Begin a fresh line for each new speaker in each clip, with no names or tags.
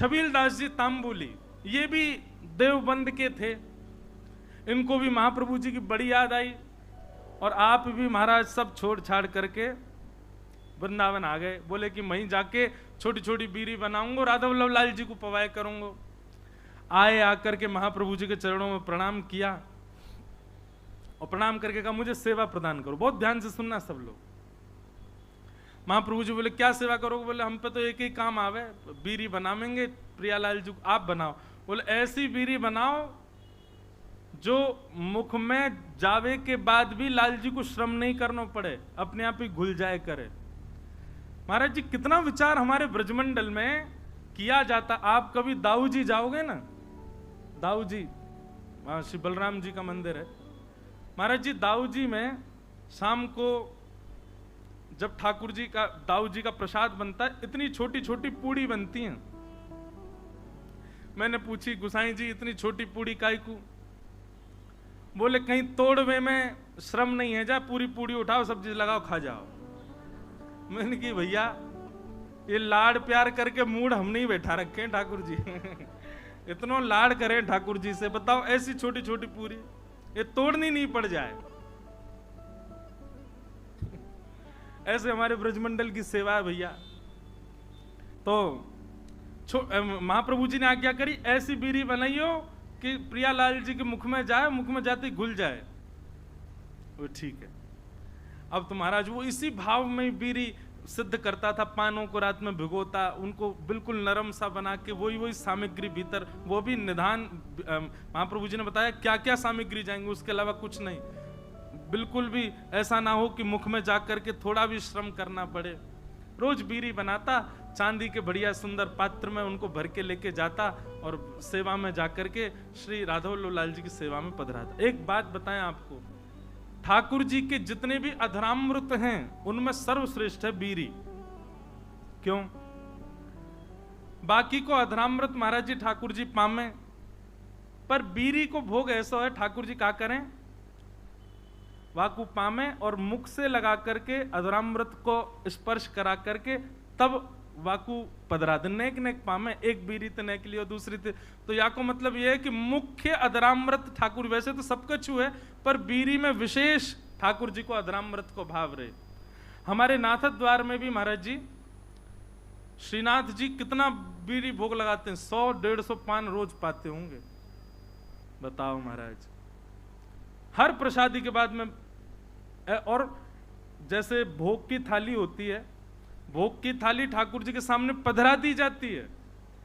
छबील दास जी तांबुली, ये भी देवबंद के थे। इनको भी महाप्रभु जी की बड़ी याद आई और आप भी महाराज सब छोड़ छाड़ करके वृंदावन आ गए। बोले कि वहीं जाके छोटी छोटी बीरी बनाऊंगा, राधा वल्लभ लाल जी को पवाए करूंगा। आए, आकर के महाप्रभु जी के चरणों में प्रणाम किया और प्रणाम करके कहा मुझे सेवा प्रदान करो। बहुत ध्यान से सुनना सब लोग। महाप्रभु जी बोले क्या सेवा करोगे? बोले हम पे तो एक ही काम आवे, बीरी बनावेंगे, प्रियालाल जी आप बनाओ। बोले ऐसी बीरी बनाओ जो मुख में जावे के बाद भी लाल जी को श्रम नहीं करना पड़े, अपने आप ही घुल जाए करे। महाराज जी कितना विचार हमारे ब्रजमंडल में किया जाता। आप कभी दाऊ जी जाओगे ना, दाऊ जी वहां श्री बलराम जी का मंदिर है। महाराज जी दाऊ जी में शाम को जब ठाकुर जी का दाऊ जी का प्रसाद बनता है, इतनी छोटी छोटी पूड़ी बनती हैं। मैंने पूछी गुसाई जी इतनी छोटी पूड़ी काय को? बोले कहीं तोड़वे में श्रम नहीं है, जा पूरी पूड़ी उठाओ सब्जी लगाओ खा जाओ। मैंने की भैया ये लाड प्यार करके मूड हम नहीं बैठा रखे हैं ठाकुर जी इतना लाड करें ठाकुर जी से, बताओ ऐसी छोटी छोटी पूरी ये तोड़नी नहीं पड़ जाए। ऐसे हमारे ब्रजमंडल की सेवा है भैया। तो महाप्रभु जी ने आज्ञा करी ऐसी बीरी बनाइयो कि प्रियालाल जी के मुख में जाए, मुख में जाते ही घुल जाए। वो ठीक है। अब तो महाराज वो इसी भाव में बीरी सिद्ध करता था, पानों को रात में भिगोता, उनको बिल्कुल नरम सा बना के वही सामग्री भीतर, वो भी निधान। महाप्रभु जी ने बताया क्या क्या सामग्री जाएंगे, उसके अलावा कुछ नहीं। बिल्कुल भी ऐसा ना हो कि मुख में जाकर के थोड़ा भी श्रम करना पड़े। रोज बीरी बनाता, चांदी के बढ़िया सुंदर पात्र में उनको भर के लेके जाता और सेवा में जाकर के श्री राधा वल्लभ लाल जी की सेवा में पधराता। एक बात बताएं आपको, ठाकुर जी के जितने भी अधरामृत हैं उनमें सर्वश्रेष्ठ है बीरी। क्यों? बाकी को अधरामृत महाराज जी ठाकुर जी पामे, पर बीरी को भोग ऐसा है ठाकुर जी क्या करें, वाकु पामे और मुख से लगा करके अधरामृत को स्पर्श करा करके तब वाकु पधरा दे। नेक नेक पामे, एक बीरी तो नेक लियो, दूसरी तो या को मतलब यह है कि मुख्य अधरामृत ठाकुर, वैसे तो सबका छू है पर बीरी में विशेष ठाकुर जी को अधरामृत को भाव रहे। हमारे नाथ द्वार में भी महाराज जी श्रीनाथ जी कितना बीरी भोग लगाते हैं, 100-150 पान रोज पाते होंगे। बताओ महाराज, हर प्रसादी के बाद में। और जैसे भोग की थाली होती है, भोग की थाली ठाकुर जी के सामने पधरा दी जाती है।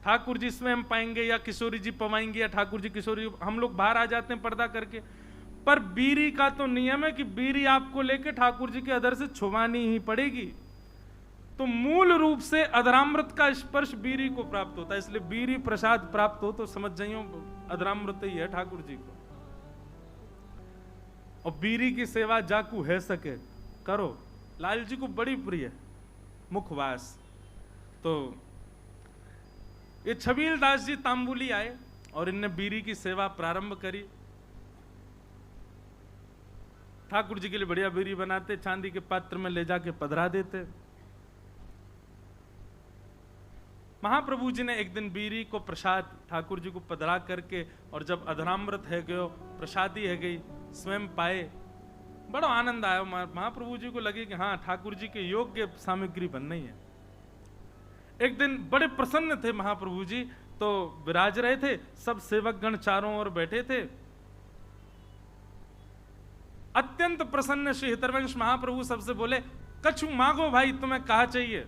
ठाकुर जी स्वयं पाएंगे या किशोरी जी पवाएंगे या ठाकुर जी किशोरी, हम लोग बाहर आ जाते हैं पर्दा करके। पर बीरी का तो नियम है कि बीरी आपको लेके ठाकुर जी के अधर से छुवानी ही पड़ेगी। तो मूल रूप से अधरामृत का स्पर्श बीरी को प्राप्त होता है, इसलिए बीरी प्रसाद प्राप्त हो तो समझ जाइयो अधरामृत ही है ठाकुर जी को। और बीरी की सेवा जाकू है सके करो, लाल जी को बड़ी प्रिय मुखवास। तो ये छबील दास जी तांबुली आए और इनने बीरी की सेवा प्रारंभ करी। ठाकुर जी के लिए बढ़िया बीरी बनाते, चांदी के पात्र में ले जाके पधरा देते। महाप्रभु जी ने एक दिन बीरी को प्रसाद ठाकुर जी को पधरा करके, और जब अधरामृत है गयो, प्रसादी है गई, स्वयं पाए, बड़ा आनंद आया। महाप्रभु जी को लगे कि हाँ ठाकुर जी के योग्य सामग्री बन रही है। एक दिन बड़े प्रसन्न थे महाप्रभु जी, तो विराज रहे थे, सब सेवक गण चारों ओर बैठे थे। अत्यंत प्रसन्न श्री हितरवंश महाप्रभु सबसे बोले, कछु मांगो भाई, तुम्हें कहा चाहिए।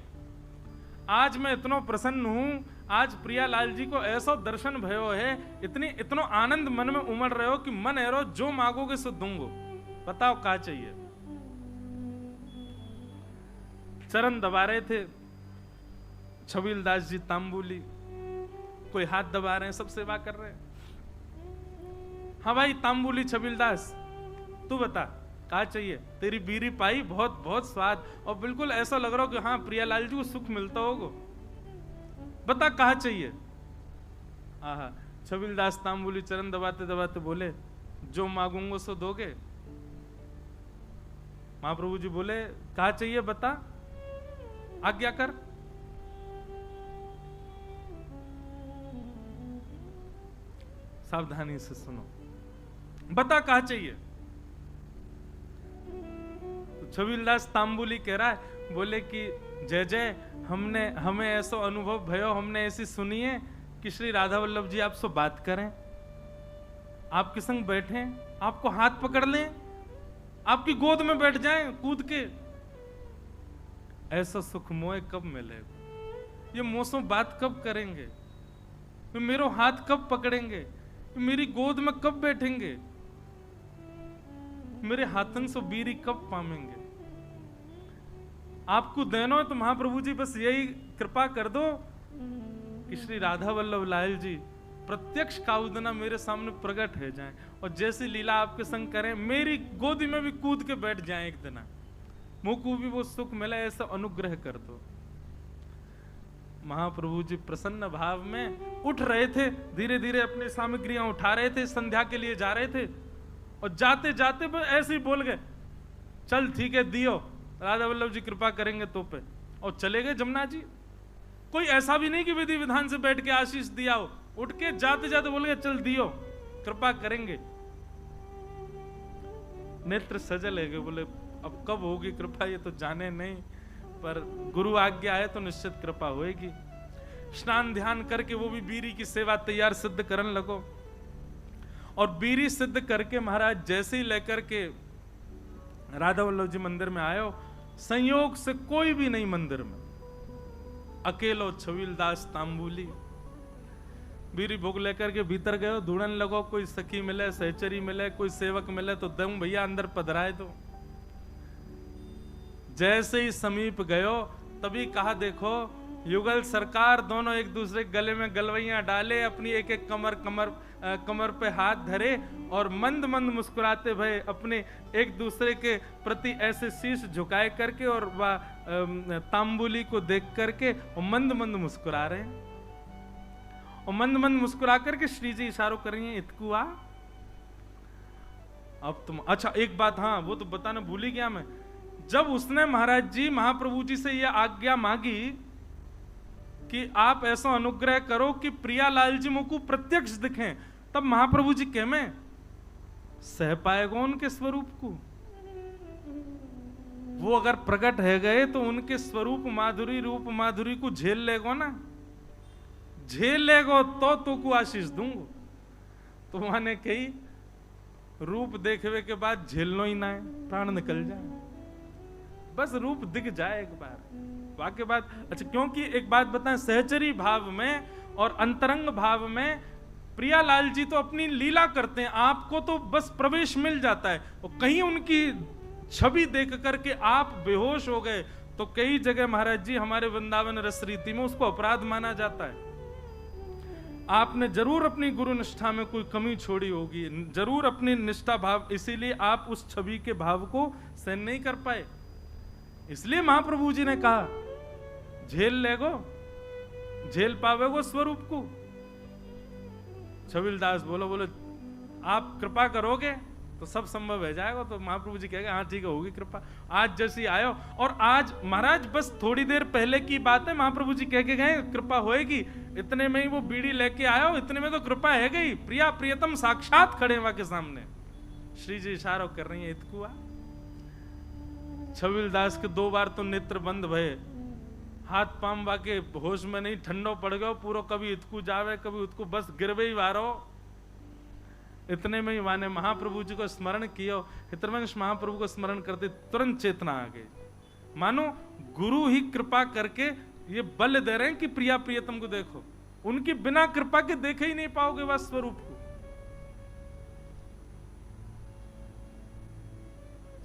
आज मैं इतना प्रसन्न हूं, आज प्रियालाल जी को ऐसा दर्शन भयो है, इतनो आनंद मन में उमड़ रहे हो कि मन एरो जो मांगोगे सो दूंगो, बताओ क्या चाहिए। चरण दबा रहे थे छबील दास जी तांबुली, कोई हाथ दबा रहे हैं, सब सेवा कर रहे हैं। हाँ भाई तांबुली छबील दास, तू बता क्या चाहिए। तेरी बीरी पाई, बहुत बहुत स्वाद, और बिल्कुल ऐसा लग रहा हो कि हाँ प्रियालाल जी को सुख मिलता होगा, बता कहा चाहिए। आहा, छबील दास तांबुली चरण दबाते दबाते बोले, जो मांगूंगा सो दोगे। महाप्रभु जी बोले, कहा चाहिए बता, आज्ञा कर। सावधानी से सुनो, बता कहा चाहिए। तो छबीलदास तांबुली कह रहा है, बोले कि जय जय, हमें ऐसा अनुभव भयो, हमने ऐसी सुनी है कि श्री राधा वल्लभ जी आपसे बात करें, आपके संग बैठे, आपको हाथ पकड़ लें, आपकी गोद में बैठ जाएं कूद के। ऐसा सुख मोह कब मिलेगा? ये मौसम बात कब करेंगे? ये मेरो हाथ कब पकड़ेंगे? ये मेरी गोद में कब बैठेंगे? मेरे हाथन से बीरी कब पामेंगे? आपको देनो है तो महाप्रभु जी बस यही कृपा कर दो कि श्री राधा वल्लभ लाल जी प्रत्यक्ष काउदना मेरे सामने प्रकट हो जाएं और जैसी लीला आपके संग करें, मेरी गोदी में भी कूद के बैठ जाएं एक दिन, मुझको भी वो सुख मिले, ऐसा अनुग्रह कर दो। महाप्रभु जी प्रसन्न भाव में उठ रहे थे, धीरे धीरे अपनी सामग्रियां उठा रहे थे, संध्या के लिए जा रहे थे, और जाते जाते ऐसे ही बोल गए, चल ठीक है दियो, राधा वल्लभ जी कृपा करेंगे तो पे, और चले गए जमुना जी। कोई ऐसा भी नहीं कि विधि विधान से बैठ के आशीष दिया हो, उठ के जाते जाते बोल गए चल दियो, कृपा करेंगे। नेत्र सजल है, बोले अब कब होगी कृपा ये तो जाने नहीं, पर गुरु आज्ञा है तो निश्चित कृपा होएगी। स्नान ध्यान करके वो भी बीरी की सेवा तैयार सिद्ध करने लगो, और बीरी सिद्ध करके महाराज जैसे ही लेकर के राधा वल्लभ जी मंदिर में आयो, संयोग से कोई भी नहीं मंदिर में, अकेलो छबीलदास तांबुली बीरी भोग लेकर के भीतर गयो, ढूंढने लगो कोई सखी मिले, सहचरी मिले, कोई सेवक मिले तो दम भैया अंदर पधराए दो। जैसे ही समीप गयो तभी कहा, देखो युगल सरकार दोनों एक दूसरे गले में गलवैयां डाले, अपनी एक एक कमर पे हाथ धरे और मंद मंद मुस्कुराते भय अपने एक दूसरे के प्रति ऐसे शीश झुकाए करके और वह तांबुली को देख करके और मंद मंद मुस्कुरा रहे हैं, और मंद मंद मुस्कुरा करके श्री जी इशारों कर रही हैं, इतकू आ। अब तुम, अच्छा एक बात, हाँ वो तो बताना भूल ही गया मैं, जब उसने महाराज जी महाप्रभु जी से यह आज्ञा मांगी कि आप ऐसा अनुग्रह करो कि प्रियालाल जी मुझको प्रत्यक्ष दिखें, तब महाप्रभु जी कह में सह पाएगा उनके स्वरूप को। वो अगर प्रकट है गए तो उनके स्वरूप माधुरी रूप माधुरी को झेल लेगो ना, झेल लेगो तो को आशीष दूंगो। तो माने कही रूप देखवे के बाद झेलनो ही ना है, प्राण निकल जाए, बस रूप दिख जाए एक बार, वाक्य बात। अच्छा क्योंकि एक बात बताएं, सहचरी भाव में और अंतरंग भाव में प्रियालाल जी तो अपनी लीला करते हैं, आपको तो बस प्रवेश मिल जाता है, और कहीं उनकी छवि देख करके आप बेहोश हो गए तो कई जगह महाराज जी हमारे वृंदावन रस रीति में उसको अपराध माना जाता है। आपने जरूर अपनी गुरु निष्ठा में कोई कमी छोड़ी होगी, जरूर अपनी निष्ठा भाव, इसीलिए आप उस छवि के भाव को सहन नहीं कर पाए। इसलिए महाप्रभु जी ने कहा झेल लेगो, झेल पावेगो स्वरूप को। छबीलदास बोलो आप कृपा करोगे तो सब संभव हो जाएगा। तो महाप्रभु जी कहेंगे हाँ ठीक है होगी कृपा। आज जैसी आयो, और आज महाराज बस थोड़ी देर पहले की बात है, महाप्रभु जी कह के गए कृपा होएगी, इतने में ही वो बीड़ी लेके आयो, इतने में तो कृपा है गई, प्रिया प्रियतम साक्षात खड़े वहां के सामने, श्री जी इशारा कर रही है इतकुआ। छबीलदास के 2 बार तो नेत्र बंद भये, हाथ पाम वाके होश में नहीं, ठंडो पड़ गयो पूरा, कभी इतकू जावे कभी उतकू, बस गिरवे ही वारो। इतने में ही माने महाप्रभु जी को स्मरण किया, हितवंश महाप्रभु को स्मरण करते तुरंत चेतना आ गई, मानो गुरु ही कृपा करके ये बल दे रहे हैं कि प्रिया प्रियतम को देखो, उनकी बिना कृपा के देखे ही नहीं पाओगे वह स्वरूप को।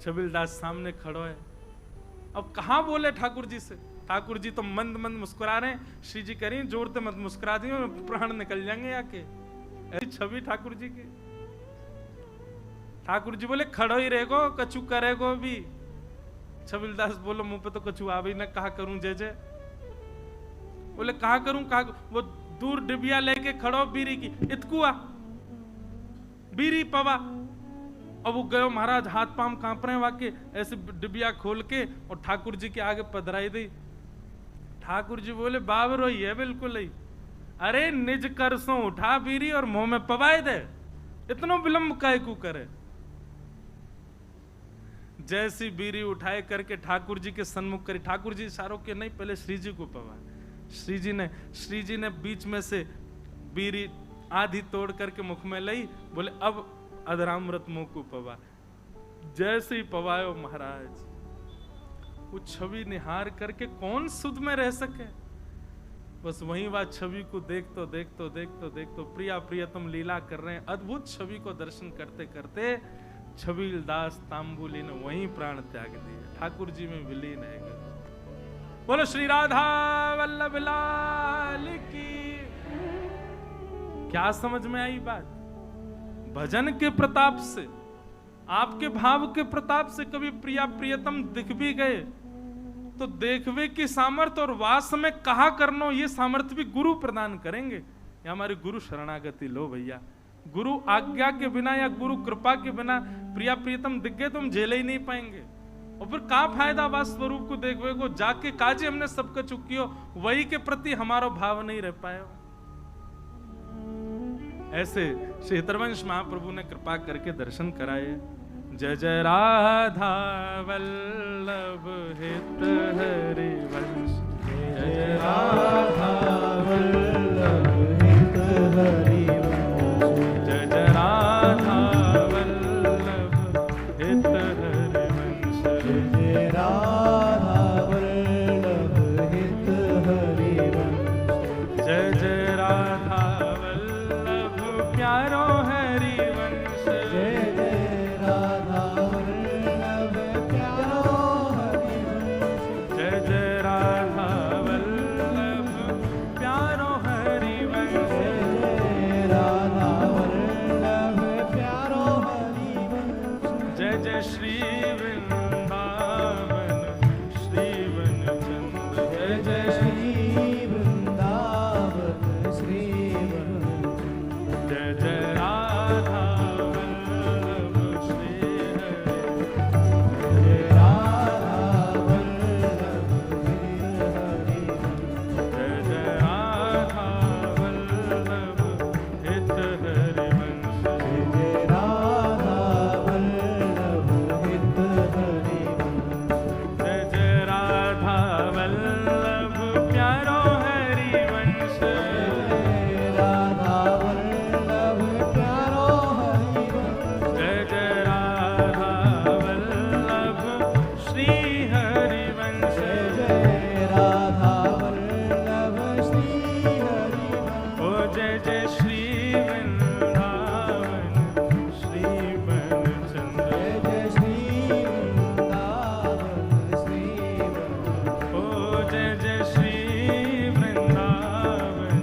छबीलदास सामने खड़ो है, अब कहां बोले ठाकुर जी से, ठाकुर जी तो मंद मंद मुस्कुरा रहे हैं, श्री जी कह रही हैं जोर से मत मुस्कुरा दी प्राण निकल जाएंगे आके, ऐसी छवि ठाकुर जी की। ठाकुर जी बोले खड़ो ही रहेगो, कछु करेगो भी। छबीलदास बोलो मुंह पे तो कछु आ भी ना, कहा करूं जय जय। बोले कहा करूं, कहा वो दूर डिबिया लेके खड़ो बीरी की, इतकुआ बीरी पवा। अब वो गयो महाराज, हाथ पाम कांप रहे वाके, ऐसे डिबिया खोल के और ठाकुर जी के आगे पधराई दी। ठाकुर जी बोले बाबरो ही है बिल्कुल ही, अरे निज करसों उठा बीरी और मुंह में पवाए दे, इतना विलंब काय को करे। जैसी बीरी उठाए करके ठाकुर जी के सन्मुख करी, ठाकुर जी इशारों के नहीं, पहले श्री जी को पवा। श्री जी ने बीच में से बीरी आधी तोड़ करके मुख में ली, बोले अब अधरामृत मुंह को पवा। जैसे ही पवायो महाराज, वो छवि निहार करके कौन सुध में रह सके, बस वहीं वह छवि को देखतो प्रिया प्रियतम लीला कर रहे हैं। अद्भुत छवि को दर्शन करते करते छबील दास तांबुली ने वहीं प्राण त्याग दिए, ठाकुर जी में विलीन है गए। बोलो श्री राधा वल्लभ लाल की। क्या समझ में आई बात? भजन के प्रताप से, आपके भाव के प्रताप से कभी प्रिया प्रियतम दिख भी गए तो देखवे की सामर्थ्य और वास में कहा करनो, ये सामर्थ्य भी गुरु प्रदान करेंगे। या हमारे गुरु शरणागति लो भैया, गुरु आज्ञा के बिना या गुरु कृपा के बिना प्रिया प्रियतम दिख गए तो हम झेले ही नहीं पाएंगे। और फिर का फायदा वास स्वरूप को देखवे को, जाके काजे हमने सबका चुकियो, वही के प्रति हमारा भाव नहीं रह पाया। ऐसे श्री हितरवंश महाप्रभु ने कृपा करके दर्शन कराए। जय जय राधा वल्लभ हित हरि वंश, जय जय राधा वल्लभ हित हरि वंश, जय जय राधा वल्लभ हित हरि वंश, जय जय राधा वल्लभ हित हरि वंश, जय जय राधा वल्लभ प्यारो हरि वंश, जय जय राधा वल्लभ प्यारो हरि वंश, जय जय राधा वल्लभ प्यारो हरि वंश, जय जय राधा वल्लभ प्यारो हरि वंश, जय जय श्री वृंदावन श्री वनचंद्र, जय जय श्री वृंदावन श्री वनचंद्र, जय जय राधा वल्लभ श्री हरि, जय राधा वल्लभ श्री हरि, जय जय राधा वल्लभ हित हरि वंश, जय जय राधा वल्लभ हित हरि वंश, जय जय राधा वल्लभ प्यारो हरि वंश, जय राधा वल्लभ प्यारो हरि वंश, जय जय राधा वल्लभ श्री हरि वंश, जय राधा वल्लभ श्री हरि वंश, ओ जय जय श्री वृंदावन श्री वनचंद्र, जय जय श्री वृंदावन श्री वनचंद्र, ओ जय जय श्री वृंदावन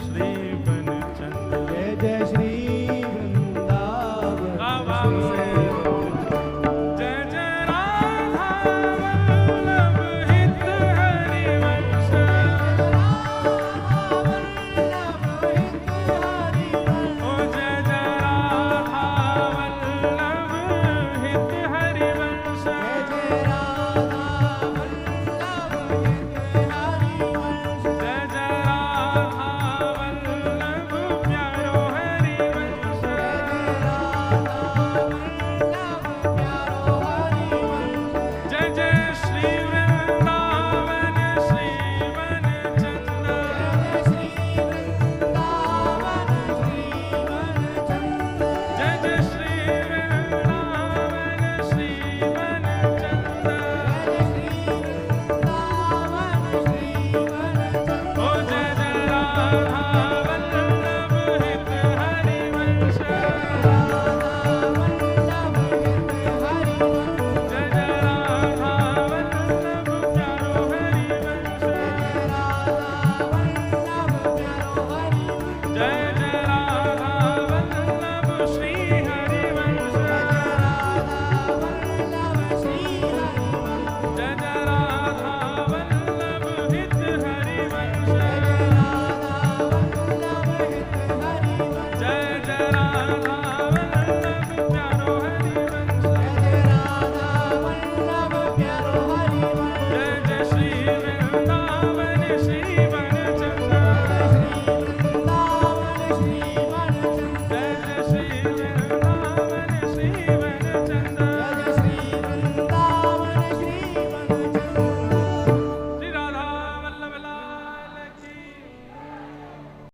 श्री वनचंद्र, जय जय श्री वृंदावन श्री वनचंद्र, जय जय राधा वल्लभ हित हरि वंश, ओ जय जय राधा वल्लभ हित हरि वंश, जय जय राधा वल्लभ हित हरि वंश, जय जय राधा वल्लभ प्यारो हरि वंश, जय जय राधा वल्लभ प्यारो हरि वंश, जय जय श्री वृंदावन श्री वनचंद्र, जय जय श्री वृंदावन श्री वनचंद्र, जय जय श्री वृंदावन श्री वनचंद्र, जय जय श्री वृंदावन श्री वनचंद्र, ओ जय जय राधा